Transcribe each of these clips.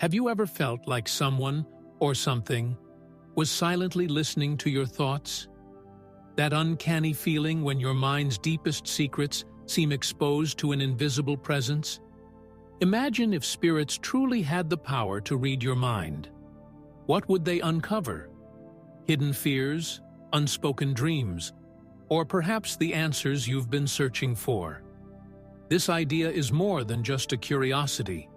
Have you ever felt like someone or something was silently listening to your thoughts? That uncanny feeling when your mind's deepest secrets seem exposed to an invisible presence? Imagine if spirits truly had the power to read your mind. What would they uncover? Hidden fears, unspoken dreams, or perhaps the answers you've been searching for. This idea is more than just a curiosity.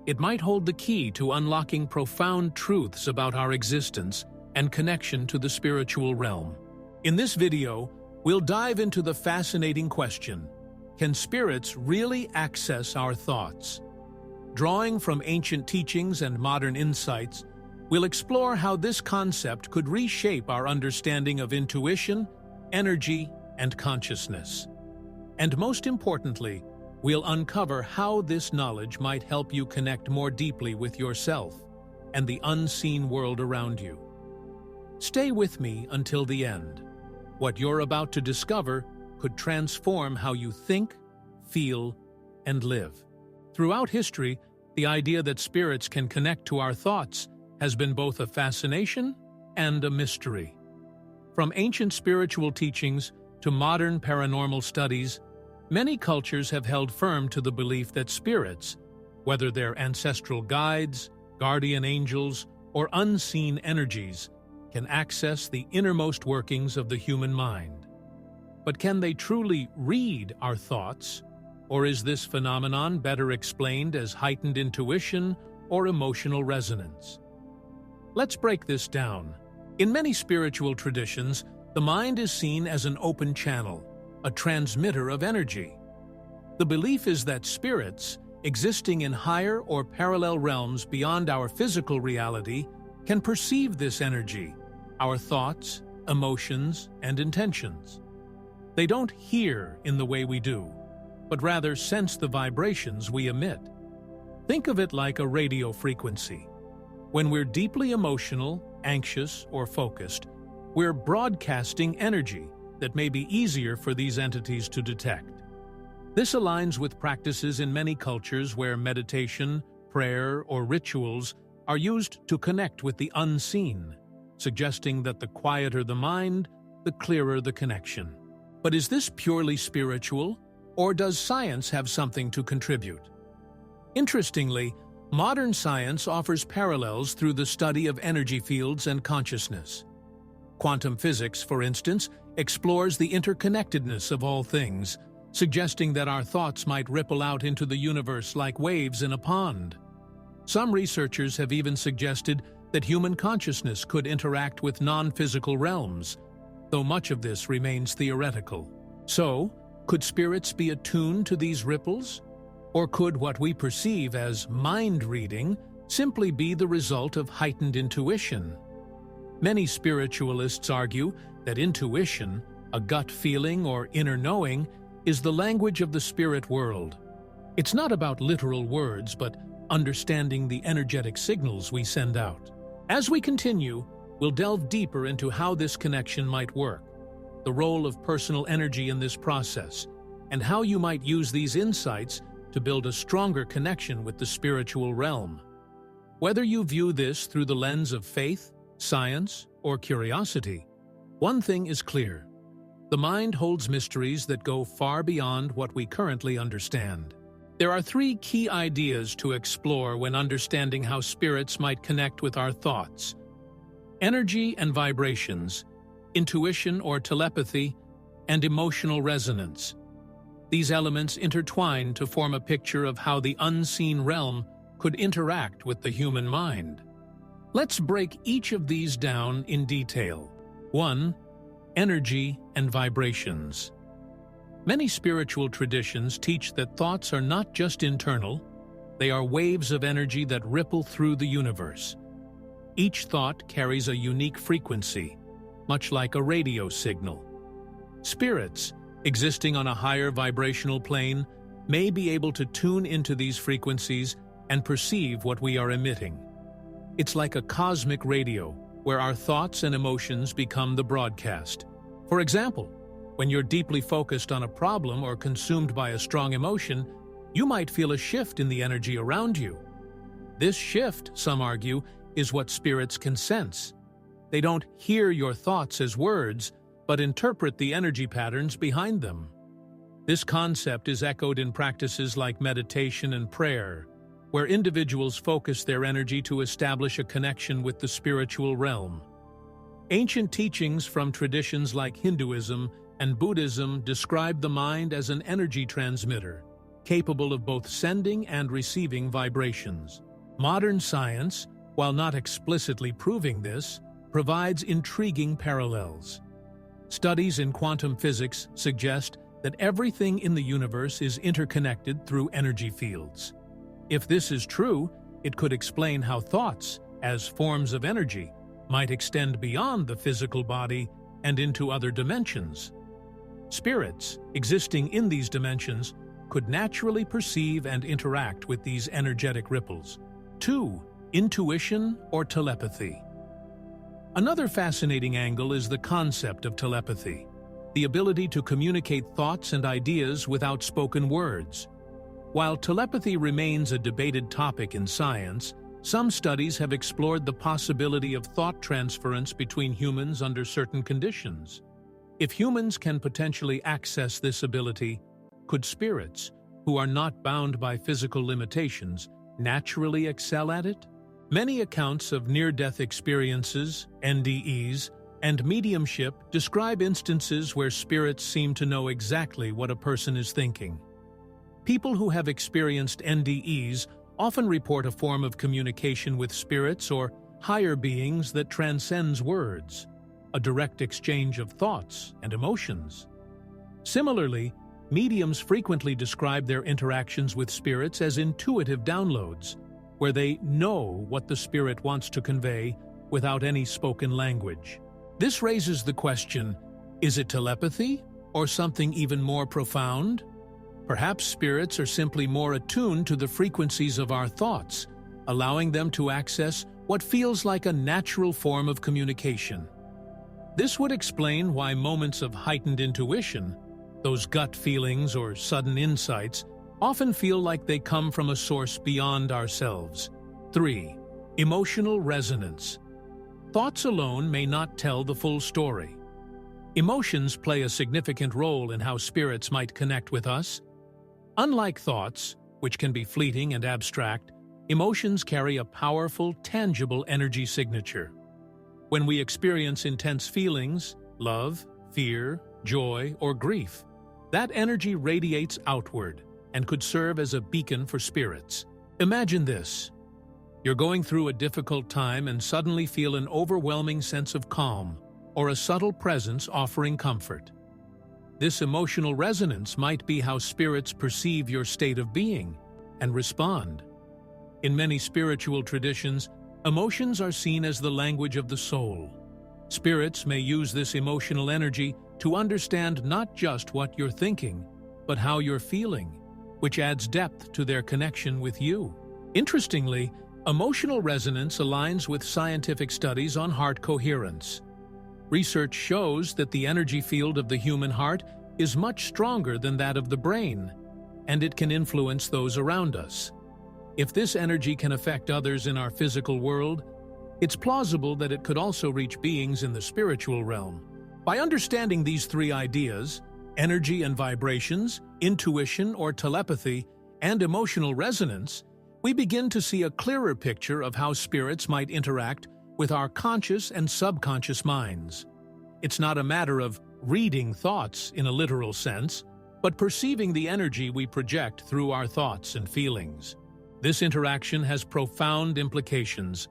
It might hold the key to unlocking profound truths about our existence and connection to the spiritual realm. In this video, we'll dive into the fascinating question: can spirits really access our thoughts? Drawing from ancient teachings and modern insights, we'll explore how this concept could reshape our understanding of intuition, energy, and consciousness. And most importantly, we'll uncover how this knowledge might help you connect more deeply with yourself and the unseen world around you. Stay with me until the end. What you're about to discover could transform how you think, feel, and live. Throughout history, the idea that spirits can connect to our thoughts has been both a fascination and a mystery. From ancient spiritual teachings to modern paranormal studies, many cultures have held firm to the belief that spirits, whether they're ancestral guides, guardian angels, or unseen energies, can access the innermost workings of the human mind. But can they truly read our thoughts? Or is this phenomenon better explained as heightened intuition or emotional resonance? Let's break this down. In many spiritual traditions, the mind is seen as an open channel, a transmitter of energy. The belief is that spirits, existing in higher or parallel realms beyond our physical reality, can perceive this energy, our thoughts, emotions, and intentions. They don't hear in the way we do, but rather sense the vibrations we emit. Think of it like a radio frequency. When we're deeply emotional, anxious, or focused, we're broadcasting energy that may be easier for these entities to detect. This aligns with practices in many cultures where meditation, prayer, or rituals are used to connect with the unseen, suggesting that the quieter the mind, the clearer the connection. But is this purely spiritual, or does science have something to contribute? Interestingly, modern science offers parallels through the study of energy fields and consciousness. Quantum physics, for instance, explores the interconnectedness of all things, suggesting that our thoughts might ripple out into the universe like waves in a pond. Some researchers have even suggested that human consciousness could interact with non-physical realms, though much of this remains theoretical. So, could spirits be attuned to these ripples? Or could what we perceive as mind reading simply be the result of heightened intuition? Many spiritualists argue that intuition, a gut feeling or inner knowing, is the language of the spirit world. It's not about literal words, but understanding the energetic signals we send out. As we continue, we'll delve deeper into how this connection might work, the role of personal energy in this process, and how you might use these insights to build a stronger connection with the spiritual realm. Whether you view this through the lens of faith, science, or curiosity, one thing is clear: the mind holds mysteries that go far beyond what we currently understand. There are three key ideas to explore when understanding how spirits might connect with our thoughts: energy and vibrations, intuition or telepathy, and emotional resonance. These elements intertwine to form a picture of how the unseen realm could interact with the human mind. Let's break each of these down in detail. 1. Energy and vibrations. Many spiritual traditions teach that thoughts are not just internal, they are waves of energy that ripple through the universe. Each thought carries a unique frequency, much like a radio signal. Spirits, existing on a higher vibrational plane, may be able to tune into these frequencies and perceive what we are emitting. It's like a cosmic radio, where our thoughts and emotions become the broadcast. For example, when you're deeply focused on a problem or consumed by a strong emotion, you might feel a shift in the energy around you. This shift, some argue, is what spirits can sense. They don't hear your thoughts as words, but interpret the energy patterns behind them. This concept is echoed in practices like meditation and prayer, where individuals focus their energy to establish a connection with the spiritual realm. Ancient teachings from traditions like Hinduism and Buddhism describe the mind as an energy transmitter, capable of both sending and receiving vibrations. Modern science, while not explicitly proving this, provides intriguing parallels. Studies in quantum physics suggest that everything in the universe is interconnected through energy fields. If this is true, it could explain how thoughts, as forms of energy, might extend beyond the physical body and into other dimensions. Spirits, existing in these dimensions, could naturally perceive and interact with these energetic ripples. 2. Intuition or telepathy. Another fascinating angle is the concept of telepathy, the ability to communicate thoughts and ideas without spoken words. While telepathy remains a debated topic in science, some studies have explored the possibility of thought transference between humans under certain conditions. If humans can potentially access this ability, could spirits, who are not bound by physical limitations, naturally excel at it? Many accounts of near-death experiences, NDEs, and mediumship describe instances where spirits seem to know exactly what a person is thinking. People who have experienced NDEs often report a form of communication with spirits or higher beings that transcends words, a direct exchange of thoughts and emotions. Similarly, mediums frequently describe their interactions with spirits as intuitive downloads, where they know what the spirit wants to convey without any spoken language. This raises the question, is it telepathy or something even more profound? Perhaps spirits are simply more attuned to the frequencies of our thoughts, allowing them to access what feels like a natural form of communication. This would explain why moments of heightened intuition, those gut feelings or sudden insights, often feel like they come from a source beyond ourselves. 3. Emotional resonance. Thoughts alone may not tell the full story. Emotions play a significant role in how spirits might connect with us. Unlike thoughts, which can be fleeting and abstract, emotions carry a powerful, tangible energy signature. When we experience intense feelings, love, fear, joy, or grief, that energy radiates outward and could serve as a beacon for spirits. Imagine this. You're going through a difficult time and suddenly feel an overwhelming sense of calm or a subtle presence offering comfort. This emotional resonance might be how spirits perceive your state of being and respond. In many spiritual traditions, emotions are seen as the language of the soul. Spirits may use this emotional energy to understand not just what you're thinking, but how you're feeling, which adds depth to their connection with you. Interestingly, emotional resonance aligns with scientific studies on heart coherence. Research shows that the energy field of the human heart is much stronger than that of the brain, and it can influence those around us. If this energy can affect others in our physical world, it's plausible that it could also reach beings in the spiritual realm. By understanding these three ideas, energy and vibrations, intuition or telepathy, and emotional resonance, we begin to see a clearer picture of how spirits might interact with our conscious and subconscious minds. It's not a matter of reading thoughts in a literal sense, but perceiving the energy we project through our thoughts and feelings. This interaction has profound implications.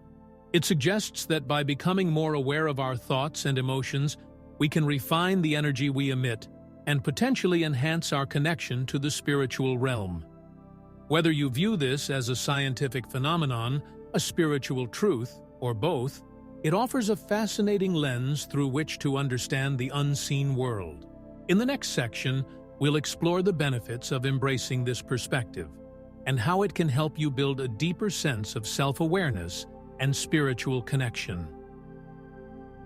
It suggests that by becoming more aware of our thoughts and emotions, we can refine the energy we emit and potentially enhance our connection to the spiritual realm. Whether you view this as a scientific phenomenon, a spiritual truth, or both, it offers a fascinating lens through which to understand the unseen world. In the next section, we'll explore the benefits of embracing this perspective and how it can help you build a deeper sense of self-awareness and spiritual connection.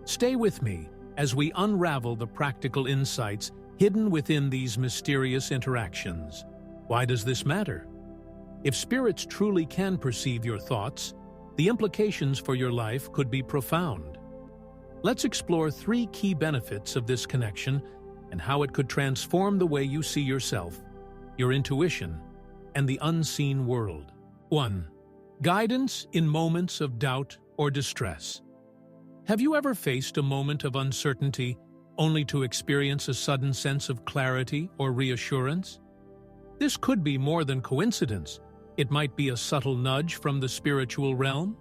Stay with me as we unravel the practical insights hidden within these mysterious interactions. Why does this matter? If spirits truly can perceive your thoughts, the implications for your life could be profound. Let's explore 3 key benefits of this connection and how it could transform the way you see yourself, your intuition, and the unseen world. 1. Guidance in moments of doubt or distress. Have you ever faced a moment of uncertainty only to experience a sudden sense of clarity or reassurance? This could be more than coincidence. It might be a subtle nudge from the spiritual realm.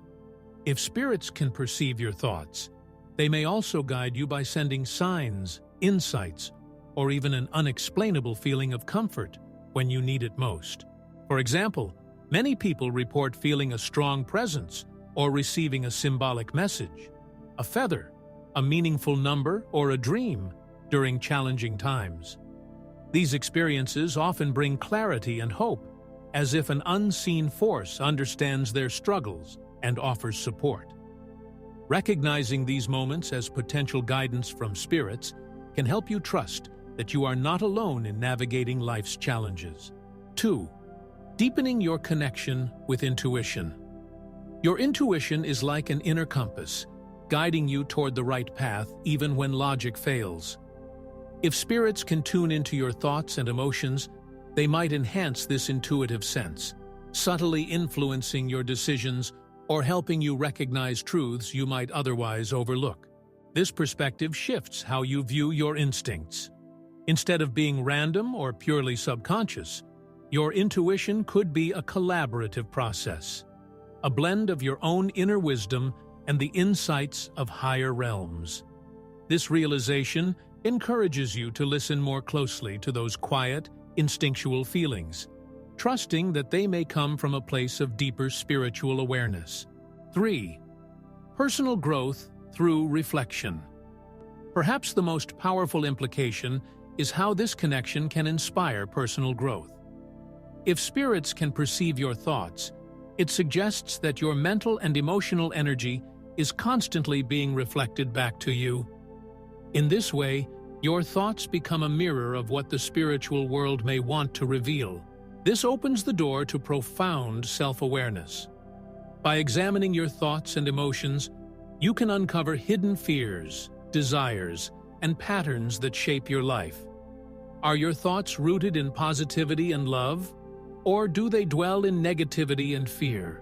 If spirits can perceive your thoughts, they may also guide you by sending signs, insights, or even an unexplainable feeling of comfort when you need it most. For example, many people report feeling a strong presence or receiving a symbolic message, a feather, a meaningful number, or a dream during challenging times. These experiences often bring clarity and hope, as if an unseen force understands their struggles and offers support. Recognizing these moments as potential guidance from spirits can help you trust that you are not alone in navigating life's challenges. 2. Deepening your connection with intuition. Your intuition is like an inner compass, guiding you toward the right path even when logic fails. If spirits can tune into your thoughts and emotions, they might enhance this intuitive sense, subtly influencing your decisions or helping you recognize truths you might otherwise overlook. This perspective shifts how you view your instincts. Instead of being random or purely subconscious, your intuition could be a collaborative process, a blend of your own inner wisdom and the insights of higher realms. This realization encourages you to listen more closely to those quiet, instinctual feelings, trusting that they may come from a place of deeper spiritual awareness. 3. Personal growth through reflection. Perhaps the most powerful implication is how this connection can inspire personal growth. If spirits can perceive your thoughts, it suggests that your mental and emotional energy is constantly being reflected back to you. In this way, your thoughts become a mirror of what the spiritual world may want to reveal. This opens the door to profound self-awareness. By examining your thoughts and emotions, you can uncover hidden fears, desires, and patterns that shape your life. Are your thoughts rooted in positivity and love, or do they dwell in negativity and fear?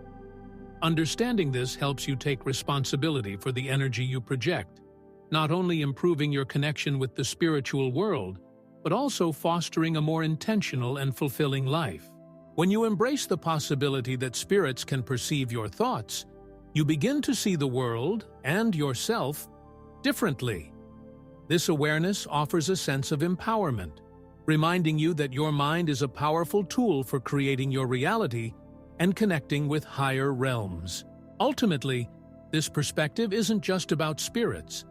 Understanding this helps you take responsibility for the energy you project, not only improving your connection with the spiritual world, but also fostering a more intentional and fulfilling life. When you embrace the possibility that spirits can perceive your thoughts, you begin to see the world and yourself differently. This awareness offers a sense of empowerment, reminding you that your mind is a powerful tool for creating your reality and connecting with higher realms. Ultimately, this perspective isn't just about spirits.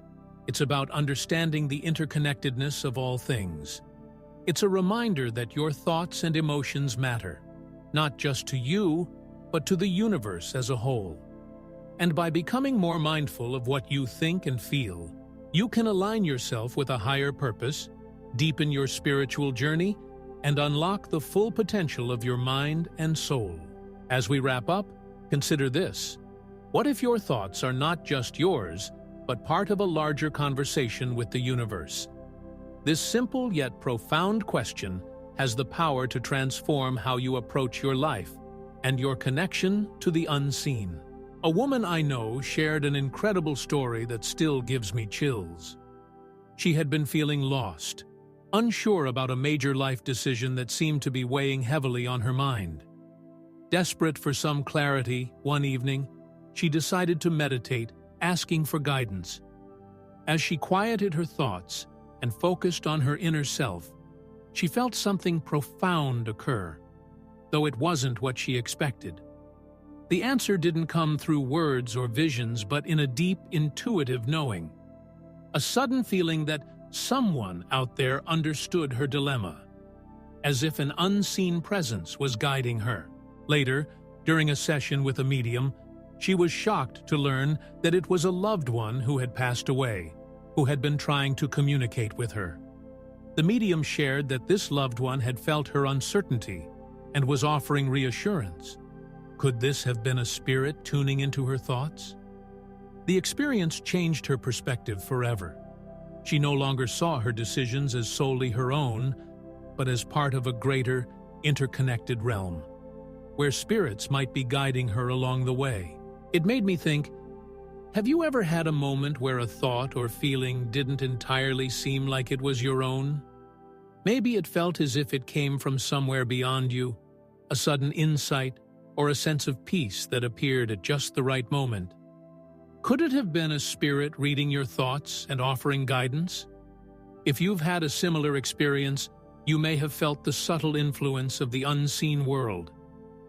It's about understanding the interconnectedness of all things. It's a reminder that your thoughts and emotions matter, not just to you, but to the universe as a whole. And by becoming more mindful of what you think and feel, you can align yourself with a higher purpose, deepen your spiritual journey, and unlock the full potential of your mind and soul. As we wrap up, consider this. What if your thoughts are not just yours, but part of a larger conversation with the universe? This simple yet profound question has the power to transform how you approach your life and your connection to the unseen. A woman I know shared an incredible story that still gives me chills. She had been feeling lost, unsure about a major life decision that seemed to be weighing heavily on her mind. Desperate for some clarity, one evening, she decided to meditate, asking for guidance. As she quieted her thoughts and focused on her inner self, she felt something profound occur, though it wasn't what she expected. The answer didn't come through words or visions, but in a deep, intuitive knowing. A sudden feeling that someone out there understood her dilemma, as if an unseen presence was guiding her. Later, during a session with a medium, she was shocked to learn that it was a loved one who had passed away, who had been trying to communicate with her. The medium shared that this loved one had felt her uncertainty and was offering reassurance. Could this have been a spirit tuning into her thoughts? The experience changed her perspective forever. She no longer saw her decisions as solely her own, but as part of a greater, interconnected realm, where spirits might be guiding her along the way. It made me think, have you ever had a moment where a thought or feeling didn't entirely seem like it was your own? Maybe it felt as if it came from somewhere beyond you, a sudden insight or a sense of peace that appeared at just the right moment. Could it have been a spirit reading your thoughts and offering guidance? If you've had a similar experience, you may have felt the subtle influence of the unseen world.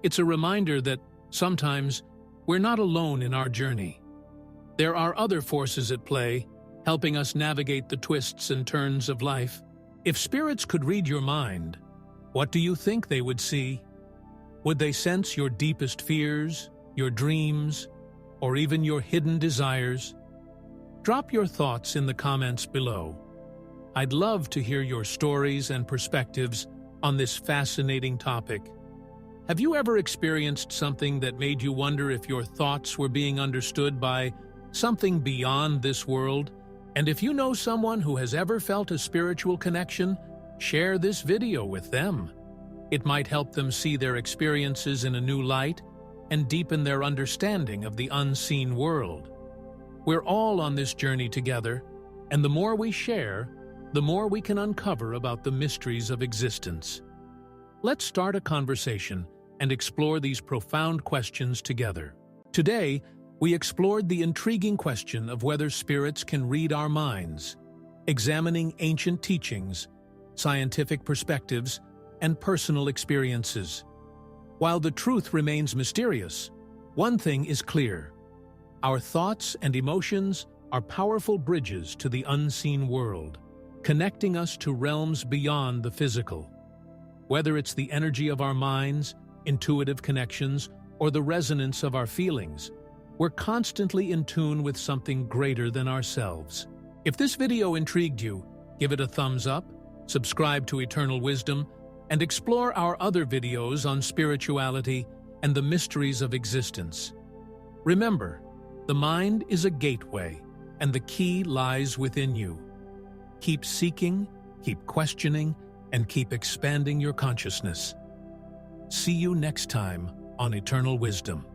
It's a reminder that sometimes we're not alone in our journey. There are other forces at play, helping us navigate the twists and turns of life. If spirits could read your mind, what do you think they would see? Would they sense your deepest fears, your dreams, or even your hidden desires? Drop your thoughts in the comments below. I'd love to hear your stories and perspectives on this fascinating topic. Have you ever experienced something that made you wonder if your thoughts were being understood by something beyond this world? And if you know someone who has ever felt a spiritual connection, share this video with them. It might help them see their experiences in a new light and deepen their understanding of the unseen world. We're all on this journey together, and the more we share, the more we can uncover about the mysteries of existence. Let's start a conversation and explore these profound questions together. Today, we explored the intriguing question of whether spirits can read our minds, examining ancient teachings, scientific perspectives, and personal experiences. While the truth remains mysterious, one thing is clear: our thoughts and emotions are powerful bridges to the unseen world, connecting us to realms beyond the physical. Whether it's the energy of our minds, intuitive connections, or the resonance of our feelings, we're constantly in tune with something greater than ourselves. If this video intrigued you, give it a thumbs up, subscribe to Eternal Wisdom, and explore our other videos on spirituality and the mysteries of existence. Remember, the mind is a gateway, and the key lies within you. Keep seeking, keep questioning, and keep expanding your consciousness. See you next time on Eternal Wisdom.